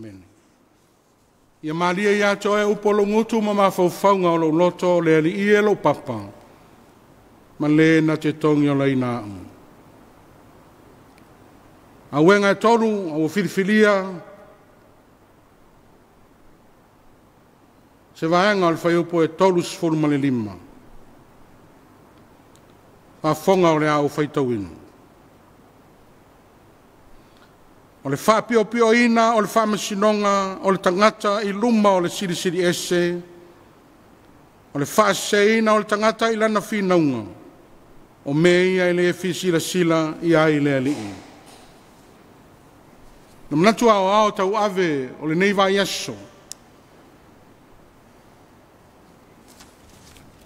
Amen. Ia malia ia toe upolo ngutu ma mawhauwhaunga o lo loto le ali ie lo papa. Ma le na te tongi o leina au. A wenga e tonu, a o filifilia. Se vaenga al whaiupo e tolu sifuru ma le lima. A fonga o le au whaitawinu. O le whapio pio ina, o le whamasinonga, o le tangata i luma o le siri ese, o le whaase ina, o le tangata i lana whinaunga, o me ia i le fisila sila i ai le alii. Na manatu ao ao tau ave o le neiva iaso,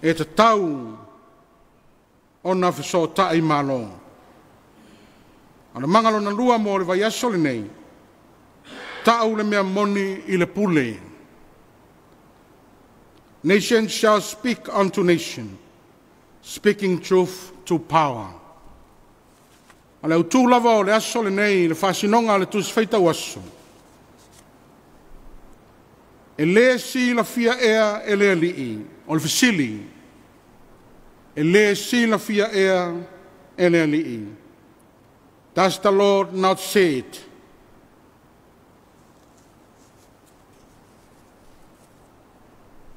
e te tau o na fiso tai malo. Ana mangalo na lua mo le vai aso le nei. Tau le mea moni i le pule. Nation shall speak unto nation, speaking truth to power. Ale au tū lava o le aso le nei, le whasinonga le tūs whaitau aso. E le si la fia ea e le alii, o le fasili. E le si la fia ea e le alii. Does the Lord not say it?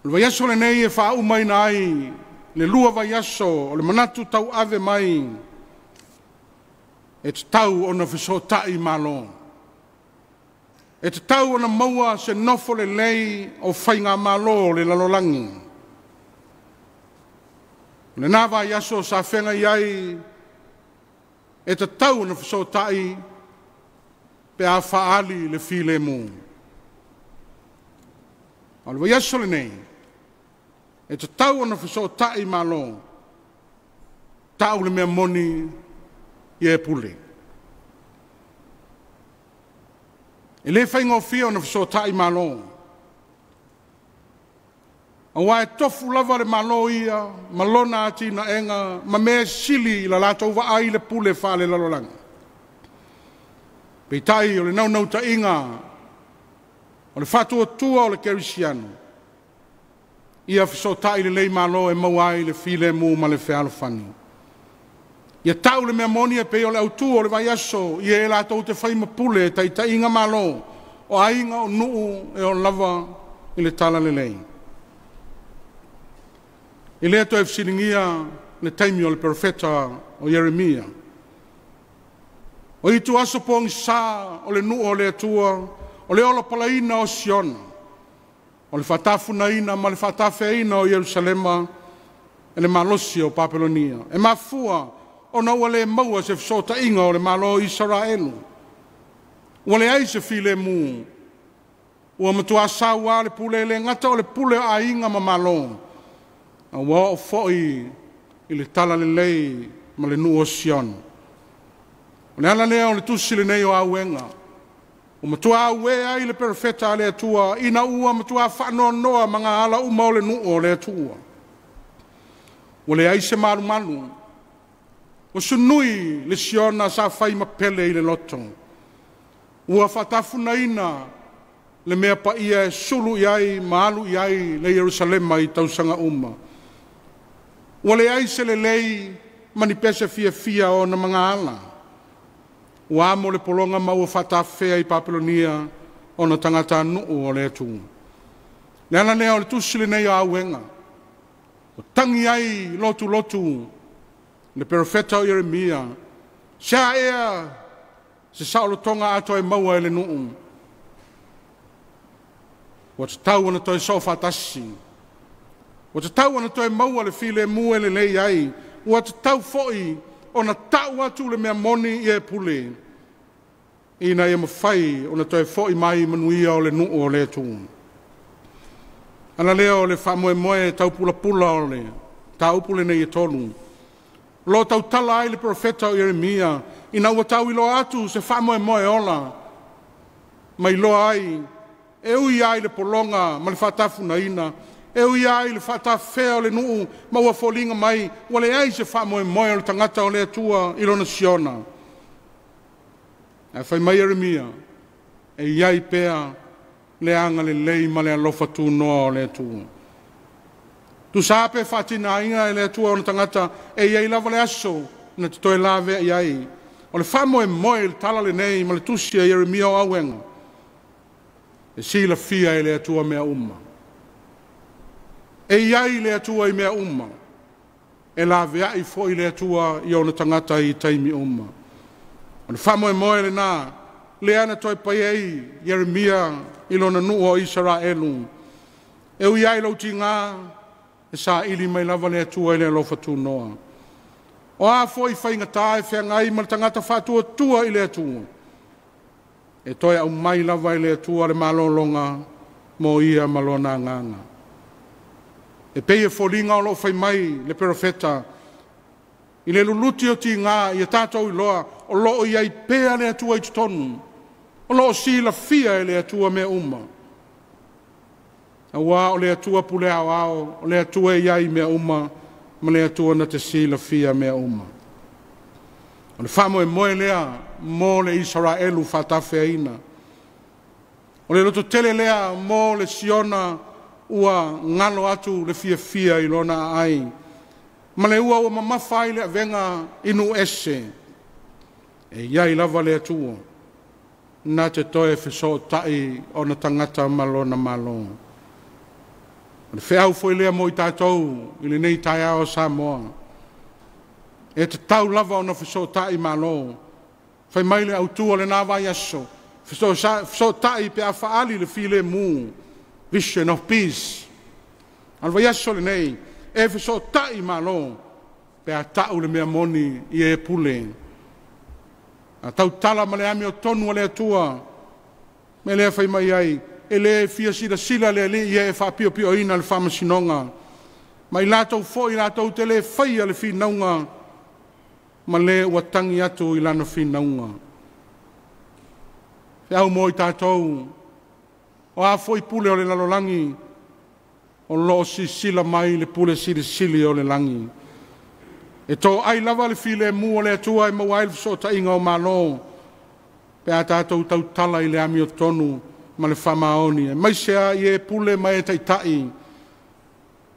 Le vaiaso le nei e wha umai na ai, le lua vaiaso, o le manatu tau ave mai, e te tau o na fiso tai malo. E te tau o na maua se nofo le lei o whainga malo le lalolangi. Le nā vaiaso sa whenga iai, e te tau na whasotai pe a whaali le file mu. Alu wa yaso le nei, e te tau na whasotai malo, tau le mea moni i e pule. E le whaingo fio na whasotai malo, a wae tofu lava le malo ia, malona ati na enga, ma mea sili la lato uwa ai le pule wha le lalolanga. Pei tai o le nau ta inga, o le whatua tua o le kerisiano. Ia fiso tai le lei malo e mau ai le file mu ma le whealo whangi. Ia tau le mea moni e pei o le autua o le vai aso, ia e lato te whaima pule tai ta inga malo, o ainga o nuu e o lava i le tala le lei. I lea to e fsiringia le taimi o le profeta o Jeremia. O i tu aso pongi sa o le nuu o le atua, o le ola palaina o Siona, o le whatafunaina ma le whatawheina o Jerusalema, e le malosi o Papelonia. E mafua o na ua le maua se fsota inga o le malo o Israelu. Ua le ai se file mu, ua matua sawa le pule le ngata o le pule a inga ma malo. A wa o foi i le tala le lei ma le nuu o Sion. O le ala lea o le tusi le nei o auenga. O matua awea i le perfeta a le atua, ina ua matua whanoa noa mga ala uma o le nuu o le atua. O le aise maru manu. O sunui le Siona sa whai mapele i le loto. Ua whatafuna ina le mea pa ia sulu iai, maalu iai le Jerusalema i tausanga uma. Ua le aise le lei manipese fia o na mga ala. Ua amo le polonga maua whatawhea i Papelonia o na tangata nuu o le atu. Le ana lea o le tusile nei a auenga. O tangi ai lotu le profeta o Jeremia. Sea ea se saolo tonga ato e maua e le nuu. Ua te tau ana toi sofa tasi. Ua te tau ana toi maua le file mua le lei ai. Ua te tau foi o na tau atu le mea moni i e pule. Ina e mawhai o na toi foi mai manuia o le nuu o le tu. Ana lea o le whamoe tau pula o le. Tau pule nei e tonu. Lo tau tala ai le profeta o Jeremia. Ina ua tau ilo atu se whamoe ola. Mai lo ai. E ui ai le polonga ma le whatafuna ina. E ui ai le whatawhea o le nuu ma ua folinga mai. Ua le ai se whamoe o le tangata o le atua ilo na Siona. E whai mai Jeremia. E iai pea le anga le lei ma le alofa tu no le tu. Tu sape fatina inga le tu ona tangata e ia lava le aso na te toe lave iai. O le famo e moe le tala le nei ma le tusi a Yeremia o awenga. E sila fia e le atua mea umma. E iai le atua i mea umma. E lave ai fo i le atua i ona tangata i taimi umma. O le famo e moe le nā, le ana toi pai ei Yeremia i lona nuu o Israelu. E ui ai lau ti ngā, e sa ili mai lava le atua i le alofa tu noa. O a fo i whainga tae whea ngai ma le tangata whatua tua i le atua. E toi au mai lava i le atua le malolonga mo ia malona nganga. E pei e folinga o lo whai mai le profeta. I le luluti o ti ngā i a tātou i loa o lo i ai pēa le atua i tutonu. O lo si la fia e le atua mea umma. A wā o le atua pule au au, o le atua i ai mea umma, ma le atua na te si la fia mea umma. O le whamo e moe lea, mo le Israelu whatawhea ina. O le loto tele lea, mo le siona ua ngalo atu le fia fia i lona ai. Ma le ua mamawhai le avenga inu ese. E iai lava le atua. Na te toe whiso tai o na tangata malona malona. O le whiau foi lea mo i tātou i le nei tai ao Samoa. E te tau lava o na whiso tai malo. Whai mai le autua le nā vai aso. Whiso tai pe a whaali le file mu. Vision of peace. Alwa yaso le nei, e whiso tai malo, pe a tau le mea moni i e pule. A tau tala ma le ami o tonu le atua, me le whai mai ai, e le fia sila le li i e wha pio pio ina le whamasinonga. Ma i lātou fo i lātou te le whaia le whinaunga, ma le watangi atu i lana whinaunga. Whiau mo i tātou, o a foi pule o le lalolangi, o lo si sila mai le pule sili o le langi. E tō ai lava le file mu o le atua e mawai le so ta inga o malo, pe a tātou tau tala i le ami o tonu, ma le whamaoni. E mai sea i e pule mai e taitai,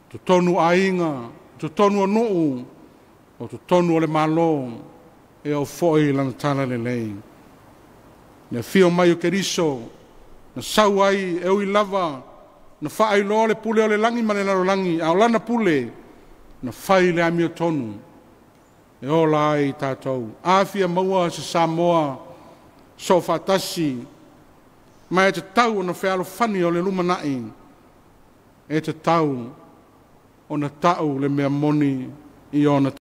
tu tonu a inga, tu tonu o nuu, o tu tonu o le malo, e o foi lana tala le lei. Ne fio mai o keriso, na sau ai e ui lava, na whaai loa le pule o le langi ma le langi, a o lana pule, na whai le ami o tonu, e o la ai tātou. Āwhia maua se Samoa, so whatasi, ma e te tau o na whealo whani o le lumanai, e te tau o na tau le mea moni i o na